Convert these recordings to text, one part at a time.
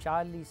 40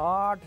8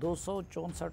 264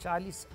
40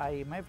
IMF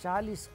40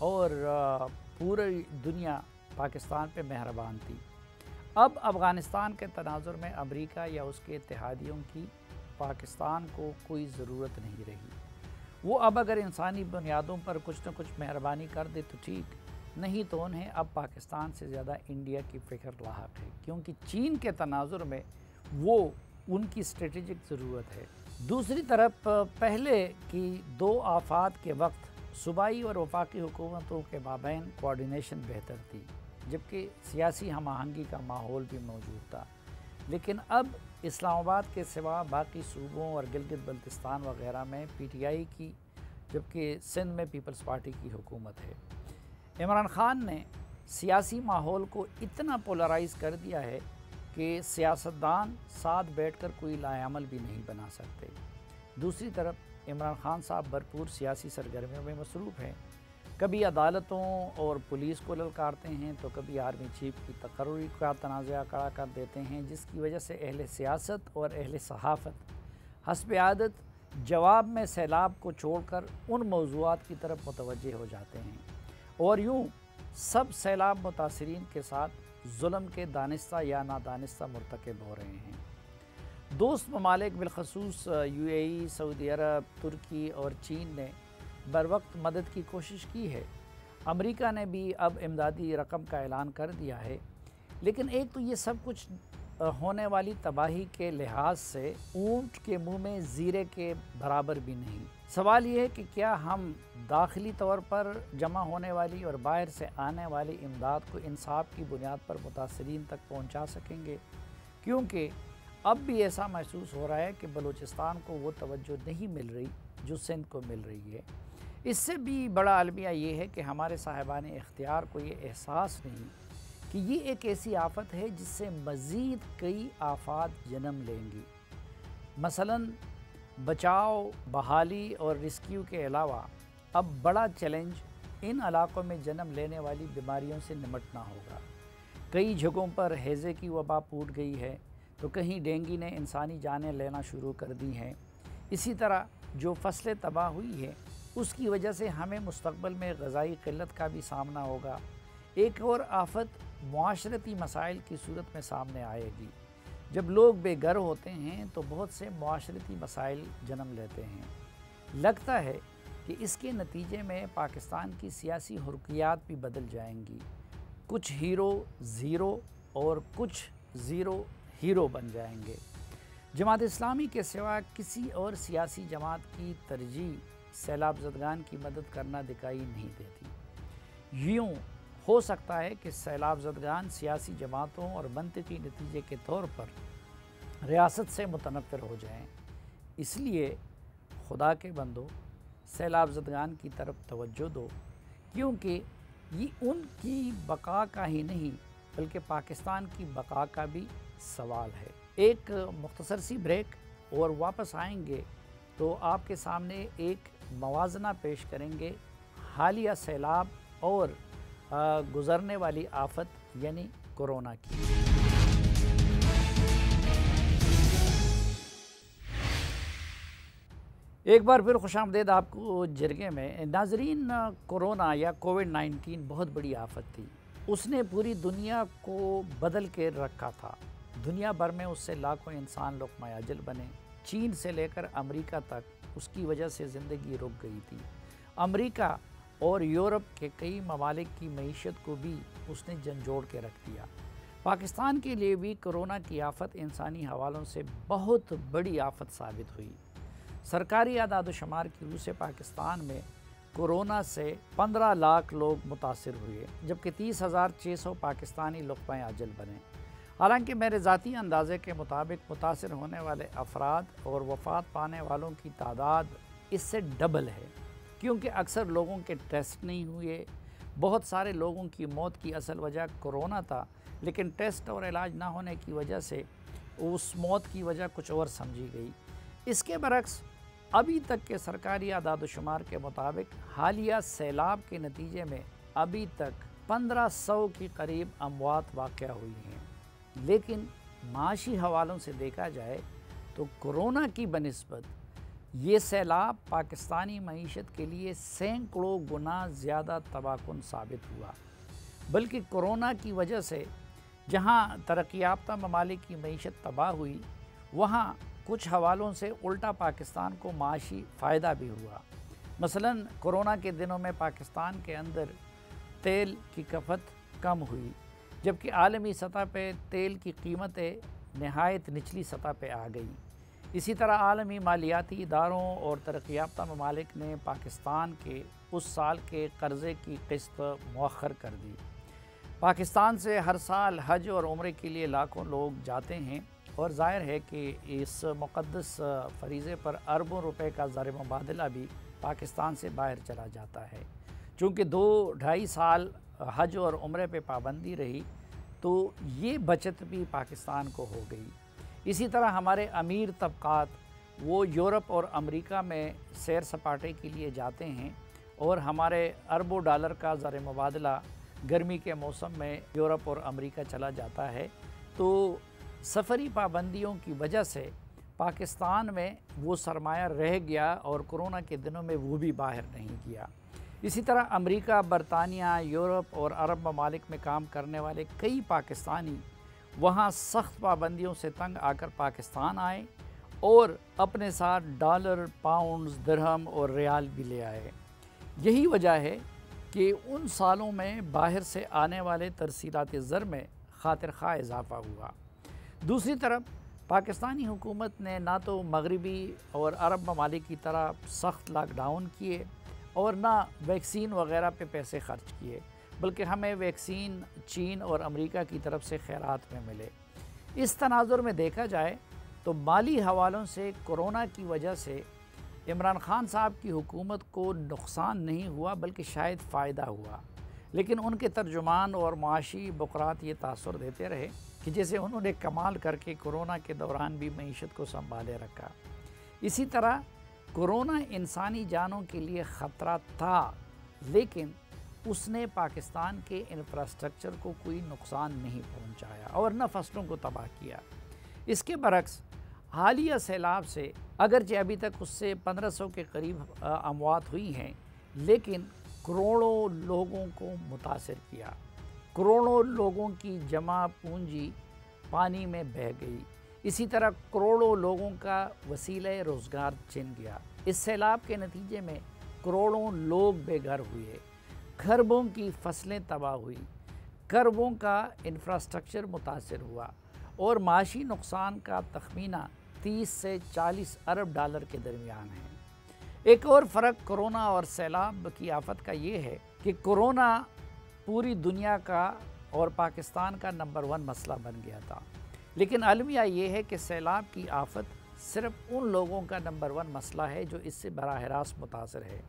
اور پوری دنیا پاکستان پہ مہربان تھی۔ اب افغانستان کے تناظر میں امریکہ یا اس کے اتحادیوں کی پاکستان کو کوئی ضرورت نہیں رہی۔ وہ اب اگر انسانی بنیادوں پر کچھ نہ کچھ مہربانی کر دے تو ٹھیک، نہیں تو انہیں اب پاکستان سے زیادہ انڈیا کی فکر لاحق ہے، کیونکہ چین کے تناظر میں وہ ان کی اسٹریٹجک ضرورت ہے۔ دوسری طرف پہلے کی دو آفات کے وقت صوبائی اور وفاقی حکومتوں کے مابین کوارڈینیشن بہتر تھی، جبکہ سیاسی ہم آہنگی کا ماحول بھی موجود تھا، لیکن اب اسلام آباد کے سوا باقی صوبوں اور گلگت بلتستان وغیرہ میں پی ٹی آئی کی، جبکہ سندھ میں پیپلز پارٹی کی حکومت ہے۔ عمران خان نے سیاسی ماحول کو اتنا پولرائز کر دیا ہے کہ سیاستدان ساتھ بیٹھ کر کوئی لائعمل بھی نہیں بنا سکتے۔ دوسری طرف عمران خان صاحب بھرپور سیاسی سرگرمیوں میں مصروف ہیں، کبھی عدالتوں اور پولیس کو للکارتے ہیں تو کبھی آرمی چیف کی تقرری کا تنازعہ کھڑا کر دیتے ہیں، جس کی وجہ سے اہل سیاست اور اہل صحافت حسب عادت جواب میں سیلاب کو چھوڑ کر ان موضوعات کی طرف متوجہ ہو جاتے ہیں، اور یوں سب سیلاب متاثرین کے ساتھ ظلم کے دانستہ یا نادانستہ مرتکب ہو رہے ہیں۔ دوست ممالک بالخصوص یو اے ای، سعودی عرب، ترکی اور چین نے بروقت مدد کی کوشش کی ہے۔ امریکہ نے بھی اب امدادی رقم کا اعلان کر دیا ہے، لیکن ایک تو یہ سب کچھ ہونے والی تباہی کے لحاظ سے اونٹ کے منہ میں زیرے کے برابر بھی نہیں۔ سوال یہ ہے کہ کیا ہم داخلی طور پر جمع ہونے والی اور باہر سے آنے والی امداد کو انصاف کی بنیاد پر متاثرین تک پہنچا سکیں گے، کیونکہ اب بھی ایسا محسوس ہو رہا ہے کہ بلوچستان کو وہ توجہ نہیں مل رہی جو سندھ کو مل رہی ہے۔ اس سے بھی بڑا المیہ یہ ہے کہ ہمارے صاحبان اختیار کو یہ احساس نہیں کہ یہ ایک ایسی آفت ہے جس سے مزید کئی آفات جنم لیں گی۔ مثلاً بچاؤ، بحالی اور ریسکیو کے علاوہ اب بڑا چیلنج ان علاقوں میں جنم لینے والی بیماریوں سے نمٹنا ہوگا۔ کئی جگہوں پر ہیضے کی وبا پھوٹ گئی ہے تو کہیں ڈینگی نے انسانی جانیں لینا شروع کر دی ہیں۔ اسی طرح جو فصلیں تباہ ہوئی ہیں اس کی وجہ سے ہمیں مستقبل میں غذائی قلت کا بھی سامنا ہوگا۔ ایک اور آفت معاشرتی مسائل کی صورت میں سامنے آئے گی۔ جب لوگ بے گھر ہوتے ہیں تو بہت سے معاشرتی مسائل جنم لیتے ہیں۔ لگتا ہے کہ اس کے نتیجے میں پاکستان کی سیاسی حرکیات بھی بدل جائیں گی، کچھ ہیرو زیرو اور کچھ زیرو ہیرو بن جائیں گے۔ جماعت اسلامی کے سوا کسی اور سیاسی جماعت کی ترجیح سیلاب زدگان کی مدد کرنا دکھائی نہیں دیتی۔ یوں ہو سکتا ہے کہ سیلاب زدگان سیاسی جماعتوں اور منطقی نتیجے کے طور پر ریاست سے متنفر ہو جائیں۔ اس لیے خدا کے بندو سیلاب زدگان کی طرف توجہ دو، کیونکہ یہ ان کی بقا کا ہی نہیں بلکہ پاکستان کی بقا کا بھی سوال ہے۔ ایک مختصر سی بریک اور واپس آئیں گے تو آپ کے سامنے ایک موازنہ پیش کریں گے حالیہ سیلاب اور گزرنے والی آفت یعنی کورونا کی۔ ایک بار پھر خوش آمدید آپ کو جرگے میں۔ ناظرین، کورونا یا کووڈ-19 بہت بڑی آفت تھی۔ اس نے پوری دنیا کو بدل کے رکھا تھا۔ دنیا بھر میں اس سے لاکھوں انسان لقمہ اجل بنے۔ چین سے لے کر امریکہ تک اس کی وجہ سے زندگی رک گئی تھی۔ امریکہ اور یورپ کے کئی ممالک کی معیشت کو بھی اس نے جھنجھوڑ کے رکھ دیا۔ پاکستان کے لیے بھی کورونا کی آفت انسانی حوالوں سے بہت بڑی آفت ثابت ہوئی۔ سرکاری اعداد و شمار کی روح سے پاکستان میں کورونا سے 15 لاکھ لوگ متاثر ہوئے، جبکہ 30,600 پاکستانی لقمہ اجل بنے۔ حالانکہ میرے ذاتی اندازے کے مطابق متاثر ہونے والے افراد اور وفات پانے والوں کی تعداد اس سے ڈبل ہے، کیونکہ اکثر لوگوں کے ٹیسٹ نہیں ہوئے۔ بہت سارے لوگوں کی موت کی اصل وجہ کورونا تھا، لیکن ٹیسٹ اور علاج نہ ہونے کی وجہ سے اس موت کی وجہ کچھ اور سمجھی گئی۔ اس کے برعکس ابھی تک کے سرکاری اعداد و شمار کے مطابق حالیہ سیلاب کے نتیجے میں ابھی تک 1500 کی قریب اموات واقع ہوئی ہیں، لیکن معاشی حوالوں سے دیکھا جائے تو کورونا کی بنسبت یہ سیلاب پاکستانی معیشت کے لیے سینکڑوں گنا زیادہ تباہ کن ثابت ہوا، بلکہ کورونا کی وجہ سے جہاں ترقی یافتہ ممالک کی معیشت تباہ ہوئی، وہاں کچھ حوالوں سے الٹا پاکستان کو معاشی فائدہ بھی ہوا۔ مثلاً کورونا کے دنوں میں پاکستان کے اندر تیل کی کھپت کم ہوئی، جبکہ عالمی سطح پہ تیل کی قیمتیں نہایت نچلی سطح پہ آ گئی۔ اسی طرح عالمی مالیاتی اداروں اور ترقی یافتہ ممالک نے پاکستان کے اس سال کے قرضے کی قسط مؤخر کر دی۔ پاکستان سے ہر سال حج اور عمرے کے لیے لاکھوں لوگ جاتے ہیں، اور ظاہر ہے کہ اس مقدس فریضے پر اربوں روپے کا زر مبادلہ بھی پاکستان سے باہر چلا جاتا ہے۔ چونکہ 2-2.5 سال حج اور عمرے پہ پابندی رہی، تو یہ بچت بھی پاکستان کو ہو گئی۔ اسی طرح ہمارے امیر طبقات وہ یورپ اور امریکہ میں سیر سپاٹے کے لیے جاتے ہیں، اور ہمارے اربوں ڈالر کا زر مبادلہ گرمی کے موسم میں یورپ اور امریکہ چلا جاتا ہے۔ تو سفری پابندیوں کی وجہ سے پاکستان میں وہ سرمایہ رہ گیا، اور کورونا کے دنوں میں وہ بھی باہر نہیں گیا۔ اسی طرح امریکہ، برطانیہ، یورپ اور عرب ممالک میں کام کرنے والے کئی پاکستانی وہاں سخت پابندیوں سے تنگ آ کر پاکستان آئے، اور اپنے ساتھ ڈالر، پاؤنڈز، درہم اور ریال بھی لے آئے۔ یہی وجہ ہے کہ ان سالوں میں باہر سے آنے والے ترسیلات زر میں خاطر خواہ اضافہ ہوا۔ دوسری طرف پاکستانی حکومت نے نہ تو مغربی اور عرب ممالک کی طرح سخت لاک ڈاؤن کیے، اور نہ ویکسین وغیرہ پہ پیسے خرچ کیے، بلکہ ہمیں ویکسین چین اور امریکہ کی طرف سے خیرات میں ملے۔ اس تناظر میں دیکھا جائے تو مالی حوالوں سے کورونا کی وجہ سے عمران خان صاحب کی حکومت کو نقصان نہیں ہوا، بلکہ شاید فائدہ ہوا۔ لیکن ان کے ترجمان اور معاشی بقرات یہ تاثر دیتے رہے کہ جیسے انہوں نے کمال کر کے کورونا کے دوران بھی معیشت کو سنبھالے رکھا۔ اسی طرح کورونا انسانی جانوں کے لیے خطرہ تھا، لیکن اس نے پاکستان کے انفراسٹرکچر کو کوئی نقصان نہیں پہنچایا اور نہ فصلوں کو تباہ کیا۔ اس کے برعکس حالیہ سیلاب سے اگرچہ ابھی تک اس سے 1500 کے قریب اموات ہوئی ہیں، لیکن کروڑوں لوگوں کو متاثر کیا۔ کروڑوں لوگوں کی جمع پونجی پانی میں بہہ گئی۔ اسی طرح کروڑوں لوگوں کا وسیلہ روزگار چھن گیا۔ اس سیلاب کے نتیجے میں کروڑوں لوگ بے گھر ہوئے، کھربوں کی فصلیں تباہ ہوئی، کروڑوں کا انفراسٹرکچر متاثر ہوا، اور معاشی نقصان کا تخمینہ 30 سے 40 ارب ڈالر کے درمیان ہے۔ ایک اور فرق کورونا اور سیلاب کی آفت کا یہ ہے کہ کورونا پوری دنیا کا اور پاکستان کا نمبر 1 مسئلہ بن گیا تھا، لیکن المیہ یہ ہے کہ سیلاب کی آفت صرف ان لوگوں کا نمبر 1 مسئلہ ہے جو اس سے براہ راست متاثر ہے۔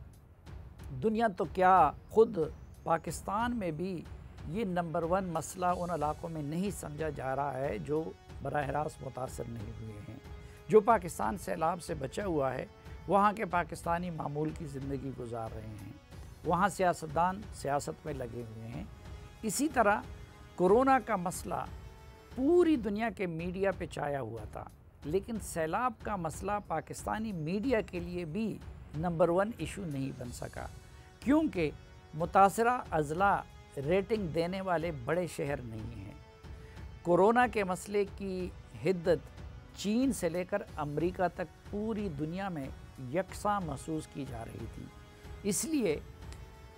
دنیا تو کیا، خود پاکستان میں بھی یہ نمبر 1 مسئلہ ان علاقوں میں نہیں سمجھا جا رہا ہے جو براہ راست متاثر نہیں ہوئے ہیں۔ جو پاکستان سیلاب سے بچا ہوا ہے، وہاں کے پاکستانی معمول کی زندگی گزار رہے ہیں، وہاں سیاستدان سیاست میں لگے ہوئے ہیں۔ اسی طرح کورونا کا مسئلہ پوری دنیا کے میڈیا پہ چھایا ہوا تھا، لیکن سیلاب کا مسئلہ پاکستانی میڈیا کے لیے بھی نمبر 1 ایشو نہیں بن سکا، کیونکہ متاثرہ اضلاع ریٹنگ دینے والے بڑے شہر نہیں ہیں۔ کورونا کے مسئلے کی حدت چین سے لے کر امریکہ تک پوری دنیا میں یکساں محسوس کی جا رہی تھی، اس لیے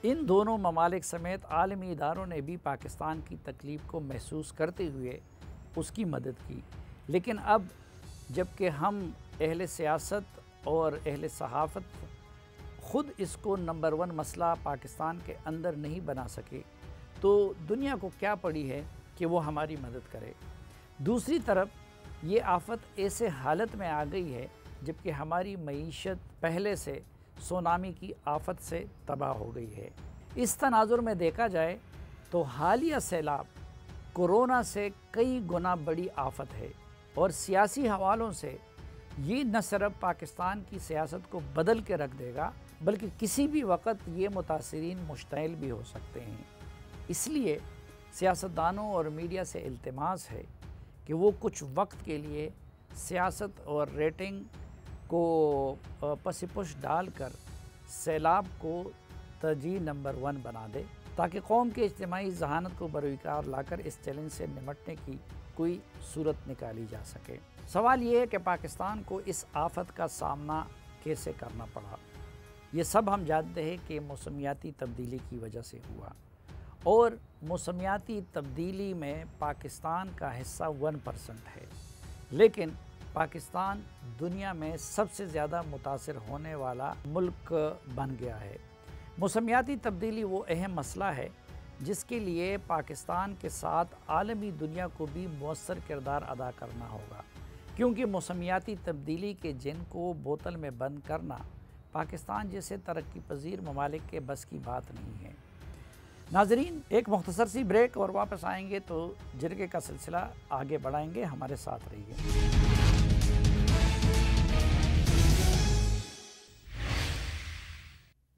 ان دونوں ممالک سمیت عالمی اداروں نے بھی پاکستان کی تکلیف کو محسوس کرتے ہوئے اس کی مدد کی۔ لیکن اب جب کہ ہم اہل سیاست اور اہل صحافت خود اس کو نمبر 1 مسئلہ پاکستان کے اندر نہیں بنا سکے، تو دنیا کو کیا پڑی ہے کہ وہ ہماری مدد کرے۔ دوسری طرف یہ آفت ایسے حالت میں آ گئی ہے جبکہ ہماری معیشت پہلے سے سونامی کی آفت سے تباہ ہو گئی ہے۔ اس تناظر میں دیکھا جائے تو حالیہ سیلاب کورونا سے کئی گنا بڑی آفت ہے، اور سیاسی حوالوں سے یہ نہ صرف پاکستان کی سیاست کو بدل کے رکھ دے گا، بلکہ کسی بھی وقت یہ متاثرین مشتعل بھی ہو سکتے ہیں۔ اس لیے سیاستدانوں اور میڈیا سے التماس ہے کہ وہ کچھ وقت کے لیے سیاست اور ریٹنگ کو پس پش ڈال کر سیلاب کو ترجیح نمبر 1 بنا دے تاکہ قوم کے اجتماعی ذہانت کو بروکار لا کر اس چیلنج سے نمٹنے کی کوئی صورت نکالی جا سکے۔ سوال یہ ہے کہ پاکستان کو اس آفت کا سامنا کیسے کرنا پڑا۔ یہ سب ہم جانتے ہیں کہ موسمیاتی تبدیلی کی وجہ سے ہوا، اور موسمیاتی تبدیلی میں پاکستان کا حصہ 1% ہے، لیکن پاکستان دنیا میں سب سے زیادہ متاثر ہونے والا ملک بن گیا ہے۔ موسمیاتی تبدیلی وہ اہم مسئلہ ہے جس کے لیے پاکستان کے ساتھ عالمی دنیا کو بھی مؤثر کردار ادا کرنا ہوگا، کیونکہ موسمیاتی تبدیلی کے جن کو بوتل میں بند کرنا پاکستان جیسے ترقی پذیر ممالک کے بس کی بات نہیں ہے۔ ناظرین، ایک مختصر سی بریک اور واپس آئیں گے تو جرگے کا سلسلہ آگے بڑھائیں گے، ہمارے ساتھ رہیے۔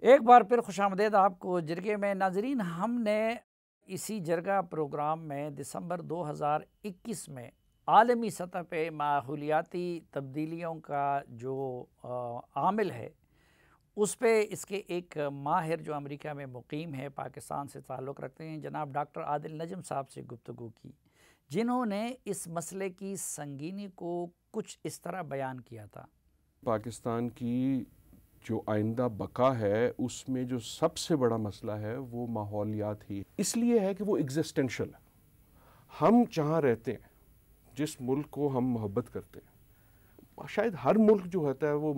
ایک بار پھر خوش آمدید آپ کو جرگے میں۔ ناظرین، ہم نے اسی جرگہ پروگرام میں دسمبر 2021 میں عالمی سطح پہ ماحولیاتی تبدیلیوں کا جو عامل ہے اس پہ اس کے ایک ماہر جو امریکہ میں مقیم ہے، پاکستان سے تعلق رکھتے ہیں، جناب ڈاکٹر عادل نجم صاحب سے گفتگو کی، جنہوں نے اس مسئلے کی سنگینی کو کچھ اس طرح بیان کیا تھا۔ پاکستان کی جو آئندہ بقا ہے اس میں جو سب سے بڑا مسئلہ ہے وہ ماحولیات ہی اس لیے ہے کہ وہ ایگزسٹینشل ہے۔ ہم جہاں رہتے ہیں، جس ملک کو ہم محبت کرتے ہیں، شاید ہر ملک جو ہوتا ہے وہ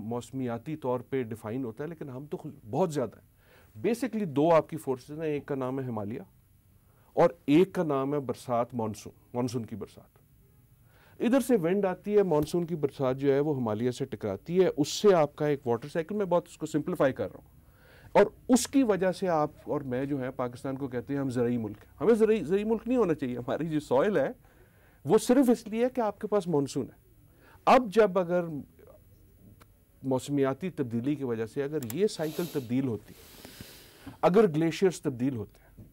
موسمیاتی طور پہ ڈیفائن ہوتا ہے، لیکن ہم تو بہت زیادہ ہیں۔ بیسکلی 2 آپ کی فورسز ہیں، ایک کا نام ہے ہمالیہ اور ایک کا نام ہے برسات، مانسون کی برسات۔ ادھر سے ونڈ آتی ہے، مانسون کی برسات جو ہے وہ ہمالیہ سے ٹکراتی ہے، اس سے آپ کا ایک واٹر سائیکل، میں بہت اس کو سمپلیفائی کر رہا ہوں، اور اس کی وجہ سے آپ اور میں جو ہے پاکستان کو کہتے ہیں ہم زرعی ملک ہیں۔ ہمیں زرعی ملک نہیں ہونا چاہیے، ہماری جو سوئل ہے وہ صرف اس لیے کہ آپ کے پاس مانسون ہے۔ اب جب اگر موسمیاتی تبدیلی کی وجہ سے اگر یہ سائیکل تبدیل ہوتی، اگر گلیشیئرز تبدیل ہوتے ہیں،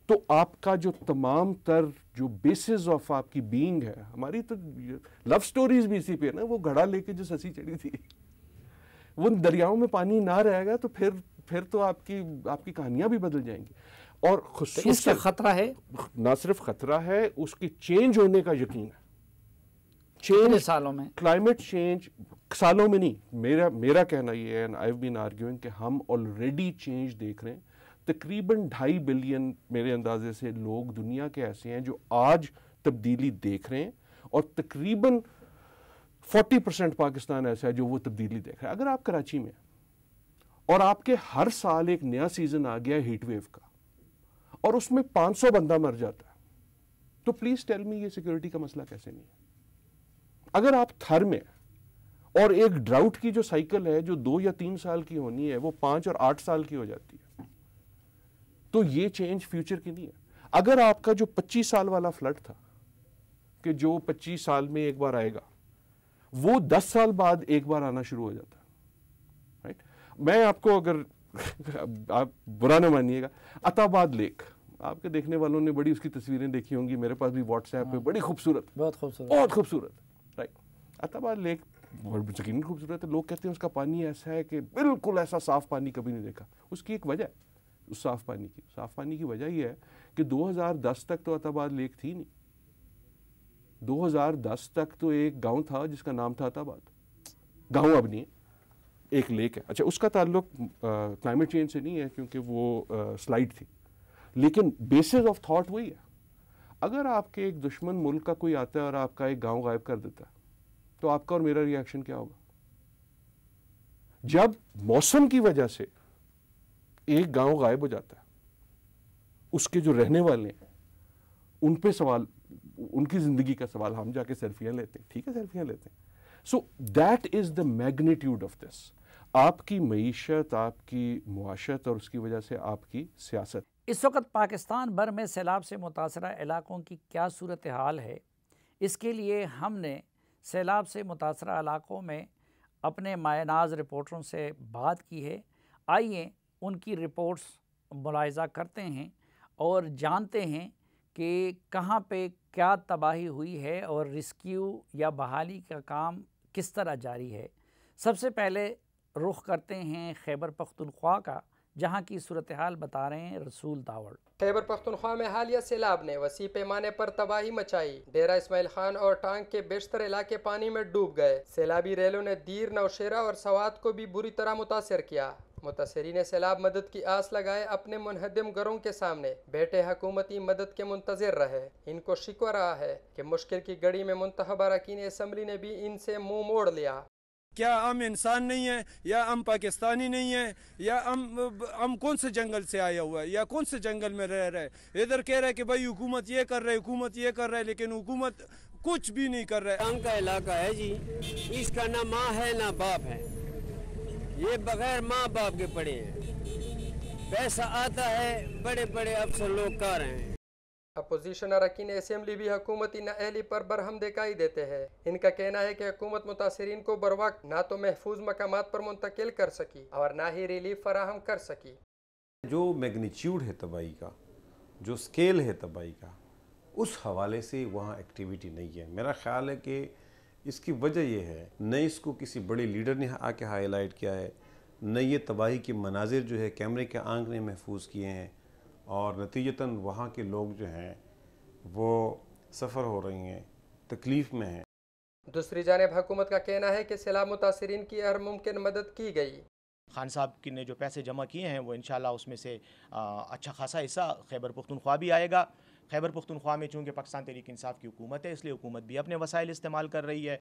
تو آپ کا جو تمام تر جو بیسز آف آپ کی بینگ ہے، ہماری تو لو سٹوریز بھی اسی پہ نا، وہ گھڑا لے کے جو سسی چڑھی تھی، وہ دریاؤں میں پانی نہ رہے گا تو پھر تو آپ کی کہانیاں بھی بدل جائیں گی۔ اور خصوصاً اس کا خطرہ ہے، نہ صرف خطرہ ہے، اس کی چینج ہونے کا یقین ہے۔ کتنے سالوں میں؟ کلائمیٹ چینج سالوں میں نہیں، میرا کہنا یہ ہے، I've been arguing کہ ہم آلریڈی چینج دیکھ رہے ہیں۔ تقریباً 2.5 بلین میرے اندازے سے لوگ دنیا کے ایسے ہیں جو آج تبدیلی دیکھ رہے ہیں، اور تقریباً 40% پاکستان ایسا ہے جو وہ تبدیلی دیکھ رہا ہے۔ اگر آپ کراچی میں اور آپ کے ہر سال ایک نیا سیزن آ گیا ہیٹ ویو کا، اور اس میں 500 بندہ مر جاتا ہے، تو پلیز ٹیل می یہ سیکیورٹی کا مسئلہ کیسے نہیں ہے؟ اگر آپ تھر میں اور ایک ڈراؤٹ کی جو سائیکل ہے جو 2 یا 3 سال کی ہونی ہے وہ 5 اور 8 سال کی ہو جاتی ہے، تو یہ چینج فیوچر کی نہیں ہے۔ اگر آپ کا جو 25 سال والا فلڈ تھا کہ جو 25 سال میں ایک بار آئے گا، وہ 10 سال بعد ایک بار آنا شروع ہو جاتا ہے، میں آپ کو، اگر آپ برا نہ مانیے گا، عطا آباد لیک، آپ کے دیکھنے والوں نے بڑی اس کی تصویریں دیکھی ہوں گی، میرے پاس بھی واٹس ایپ پہ، بڑی خوبصورت، بہت خوبصورت، رائٹ۔ عطا آباد لیک یقیناً خوبصورت ہے، لوگ کہتے ہیں اس کا پانی ایسا ہے کہ بالکل ایسا صاف پانی کبھی نہیں دیکھا۔ اس کی ایک وجہ ہے، اس صاف پانی کی وجہ یہ ہے کہ 2010 تک تو عطا آباد لیک تھی نہیں۔ 2010 تک تو ایک گاؤں تھا جس کا نام تھا عطا آباد، گاؤں اب نہیں ہے، ایک لیک ہے۔ اچھا، اس کا تعلق کلائمیٹ چینج سے نہیں ہے کیونکہ وہ سلائڈ تھی، لیکن بیسز آف تھاٹ وہی ہے۔ اگر آپ کے ایک دشمن ملک کا کوئی آتا ہے اور آپ کا ایک گاؤں غائب کر دیتا ہے، تو آپ کا اور میرا ری ایکشن کیا ہوگا؟ جب موسم کی وجہ سے ایک گاؤں غائب ہو جاتا ہے، اس کے جو رہنے والے ہیں ان پہ سوال، ان کی زندگی کا سوال، ہم جا کے سیلفیاں لیتے ہیں، ٹھیک ہے سیلفیاں لیتے ہیں۔ So that is the magnitude of this, آپ کی معیشت، آپ کی معاشت اور اس کی وجہ سے آپ کی سیاست۔ اس وقت پاکستان بھر میں سیلاب سے متاثرہ علاقوں کی کیا صورتحال ہے، اس کے لیے ہم نے سیلاب سے متاثرہ علاقوں میں اپنے مایہ ناز رپورٹروں سے بات کی ہے۔ آئیے ان کی رپورٹس ملاحظہ کرتے ہیں اور جانتے ہیں کہ کہاں پہ کیا تباہی ہوئی ہے اور ریسکیو یا بحالی کا کام کس طرح جاری ہے۔ سب سے پہلے رخ کرتے ہیں خیبر پختونخوا کا، جہاں کی صورتحال بتا رہے ہیں رسول داوڑ۔ خیبر پختونخوا میں حالیہ سیلاب نے وسیع پیمانے پر تباہی مچائی۔ ڈیرہ اسماعیل خان اور ٹانگ کے بیشتر علاقے پانی میں ڈوب گئے۔ سیلابی ریلوں نے دیر، نوشیرہ اور سوات کو بھی بری طرح متاثر کیا۔ متاثرین سیلاب مدد کی آس لگائے اپنے منہدم گھروں کے سامنے بیٹھے حکومتی مدد کے منتظر رہے۔ ان کو شکوہ رہا ہے کہ مشکل کی گھڑی میں منتخب اراکین اسمبلی نے بھی ان سے منہ موڑ لیا۔ کیا ہم انسان نہیں ہیں، یا ہم پاکستانی نہیں ہیں، یا ہم کون سے جنگل سے آیا ہوا ہے، یا کون سے جنگل میں رہ رہے؟ ادھر کہہ رہے کہ بھائی حکومت یہ کر رہے، حکومت یہ کر رہے، لیکن حکومت کچھ بھی نہیں کر رہے۔ ٹانگ کا علاقہ ہے جی، اس کا نہ ماں ہے نہ باپ ہے، یہ بغیر ماں باپ کے پڑے ہیں۔ پیسہ آتا ہے، بڑے بڑے افسر لوگ کر رہے ہیں۔ اپوزیشن اراکین اسمبلی بھی حکومتی نااہلی پر برہم دکھائی دیتے ہیں۔ ان کا کہنا ہے کہ حکومت متاثرین کو بروقت نہ تو محفوظ مقامات پر منتقل کر سکی اور نہ ہی ریلیف فراہم کر سکی۔ جو میگنیچیوڈ ہے تباہی کا، جو سکیل ہے تباہی کا، اس حوالے سے وہاں ایکٹیویٹی نہیں ہے۔ میرا خیال ہے کہ اس کی وجہ یہ ہے، نہ اس کو کسی بڑے لیڈر نے آ کے ہائی لائٹ کیا ہے، نہ یہ تباہی کے مناظر جو ہے کیمرے کے آنکھ نے محفوظ کیے ہیں، اور نتیجتاً وہاں کے لوگ جو ہیں وہ سفر ہو رہی ہیں، تکلیف میں ہیں۔ دوسری جانب حکومت کا کہنا ہے کہ سیلاب متاثرین کی ہر ممکن مدد کی گئی۔ خان صاحب کی نے جو پیسے جمع کیے ہیں وہ انشاءاللہ اس میں سے اچھا خاصا حصہ خیبر پختونخوا بھی آئے گا۔ خیبر پختونخوا میں چونکہ پاکستان تحریک انصاف کی حکومت ہے، اس لیے حکومت بھی اپنے وسائل استعمال کر رہی ہے۔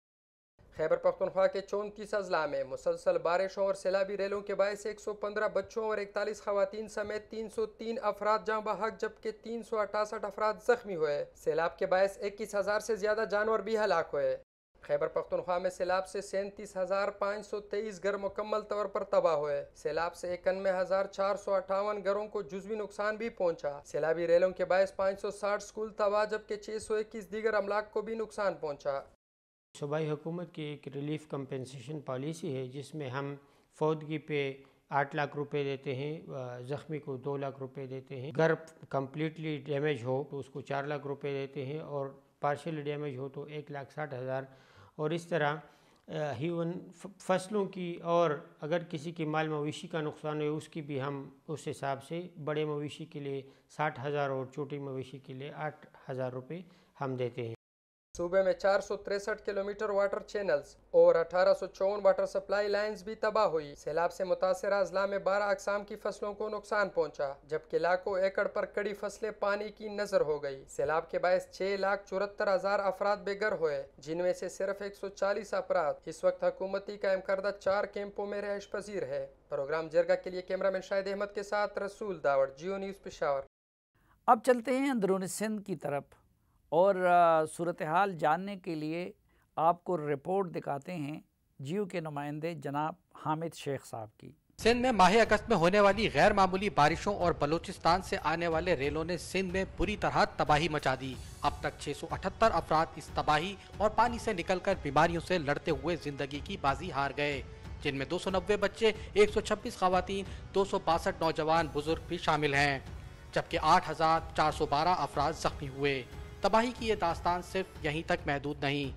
خیبر پختونخوا کے 34 اضلاع میں مسلسل بارشوں اور سیلابی ریلوں کے باعث 115 بچوں اور 41 خواتین سمیت 303 افراد جاں بحق جبکہ 368 افراد زخمی ہوئے۔ سیلاب کے باعث 21,000 سے زیادہ جانور بھی ہلاک ہوئے۔ خیبر پختونخوا میں سیلاب سے 37,523 گھر مکمل طور پر تباہ ہوئے۔ سیلاب سے 91,458 گھروں کو جزوی نقصان بھی پہنچا۔ سیلابی ریلوں کے باعث 560 اسکول تباہ جبکہ 621 دیگر املاک کو بھی نقصان پہنچا۔ صوبائی حکومت کی ایک ریلیف کمپنسیشن پالیسی ہے جس میں ہم فوتگی پہ 8 لاکھ روپے دیتے ہیں، زخمی کو 2 لاکھ روپے دیتے ہیں، گھر کمپلیٹلی ڈیمیج ہو تو اس کو 4 لاکھ روپے دیتے ہیں، اور پارشلی ڈیمیج ہو تو 1,60,000، اور اس طرح ہیون فصلوں کی، اور اگر کسی کی مال مویشی کا نقصان ہے اس کی بھی ہم اس حساب سے بڑے مویشی کے لیے 60,000 اور چھوٹی مویشی کے لیے 8,000 روپے ہم دیتے ہیں۔ صوبے میں 463 کلومیٹر واٹر چینلز اور 1854 واٹر سپلائی لائنز بھی تباہ ہوئی۔ سیلاب سے متاثرہ اضلاع میں 12 اقسام کی فصلوں کو نقصان پہنچا جبکہ لاکھوں ایکڑ پر کڑی فصلیں پانی کی نظر ہو گئی۔ سیلاب کے باعث 6,74,000 افراد بے گھر ہوئے، جن میں سے صرف 140 افراد اس وقت حکومتی قائم کردہ 4 کیمپوں میں رہائش پذیر ہے۔ پروگرام جرگہ کے لیے کیمرہ مین شاہد احمد کے ساتھ رسول داوڑ، جیو نیوز پشاور۔ اب چلتے ہیں اندرون سندھ کی طرف اور صورتحال جاننے کے لیے آپ کو رپورٹ دکھاتے ہیں جیو کے نمائندے جناب حامد شیخ صاحب کی۔ سندھ میں ماہ اگست میں ہونے والی غیر معمولی بارشوں اور بلوچستان سے آنے والے ریلوں نے سندھ میں بری طرح تباہی مچا دی۔ اب تک 678 افراد اس تباہی اور پانی سے نکل کر بیماریوں سے لڑتے ہوئے زندگی کی بازی ہار گئے، جن میں 290 بچے، 126 خواتین، 262 نوجوان بزرگ بھی شامل ہیں، جبکہ 8,412 افراد زخمی ہوئے۔ تباہی کی یہ داستان صرف یہیں تک محدود نہیں۔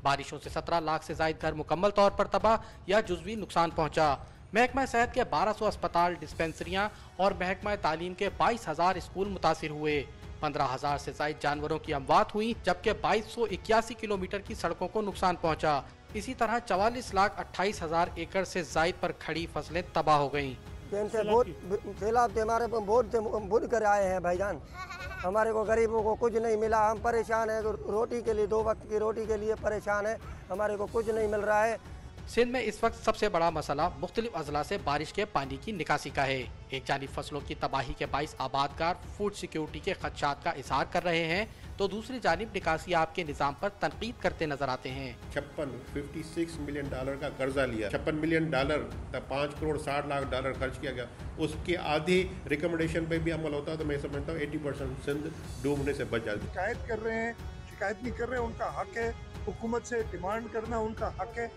بارشوں سے 17 لاکھ سے زائد گھر مکمل طور پر تباہ یا جزوی نقصان پہنچا۔ محکمہ صحت کے 1200 اسپتال، ڈسپنسریاں اور محکمہ تعلیم کے 22,000 اسکول متاثر ہوئے۔ 15,000 سے زائد جانوروں کی اموات ہوئی جبکہ 2281 کلومیٹر کی سڑکوں کو نقصان پہنچا۔ اسی طرح 44,28,000 ایکڑ سے زائد پر کھڑی فصلیں تباہ ہو گئیں۔ سیلاب سے ہمارے بہت بھول کر آئے ہیں بھائی جان، ہمارے کو غریبوں کو کچھ نہیں ملا، ہم پریشان ہیں، روٹی کے لیے 2 وقت کی روٹی کے لیے پریشان ہیں، ہمارے کو کچھ نہیں مل رہا ہے۔ سندھ میں اس وقت سب سے بڑا مسئلہ مختلف اضلاع سے بارش کے پانی کی نکاسی کا ہے۔ ایک جانب فصلوں کی تباہی کے باعث آبادکار فوڈ سیکیورٹی کے خدشات کا اظہار کر رہے ہیں تو دوسری جانب نکاسی آپ کے نظام پر تنقید کرتے نظر آتے ہیں۔ 56 ملین ڈالر کا قرضہ لیا، 56 ملین ڈالر تک 5 کروڑ 60 لاکھ ڈالر خرچ کیا گیا، اس کی آدھی ریکمنڈیشن پہ بھی عمل ہوتا ہے تو میں سمجھتا ہوں 80% سندھ ڈوبنے سے بچ جاتی۔ شکایت کر رہے ہیں، شکایت نہیں کر رہے ہیں، ان کا حق ہے، حکومت سے ڈیمانڈ کرنا ان کا حق ہے۔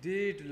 1.5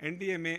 NDMA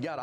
11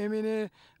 MNA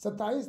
27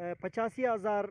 85,000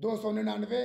299